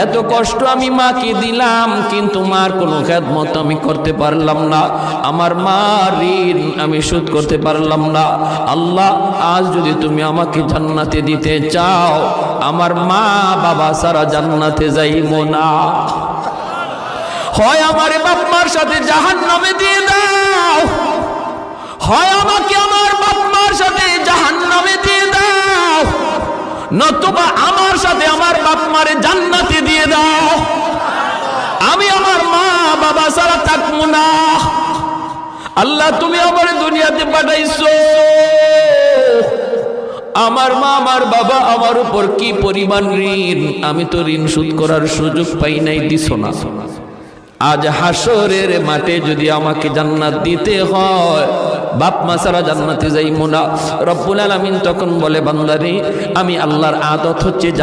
এত কষ্ট আমি মাকে দিলাম, কিন্তু মার কোনো খেদমত আমি করতে পারলাম না, আমার মার ঋণ আমি শোধ করতে পারলাম না। আল্লাহ, আজ যদি তুমি আমাকে জান্নাতে দিতে চাও, আমার মা বাবা সারা জান্নাতে যাইব না, হয় আমার বাপ মার সাথে জাহান্নামে দিয়ে দাও, হয় আমাকে আমার বাপ মার সাথে জাহান্নামে দিয়ে দাও, নতুবা আমার সাথে আমার বাপ মারে জান্নাতে দিয়ে দাও। আমি আমার মা বাবা ছাড়া থাকবো না। আল্লাহ, তুমি আমার দুনিয়াতে পাঠাইছো, আমার মা আমার বাবা আমার উপর কি পরিমাণ ঋণ, আমি তো ঋণ শোধ করার সুযোগ পাই নাই, দিছো না। আজ হাসরের মাঠে যদি আমাকে জান্নাত দিতে হয়, বাপ মা ছাড়া জান্নাতে যাইব না। রব্বুল আলামিন তখন বলে, বান্দারে, আমি আল্লাহর আদত হচ্ছে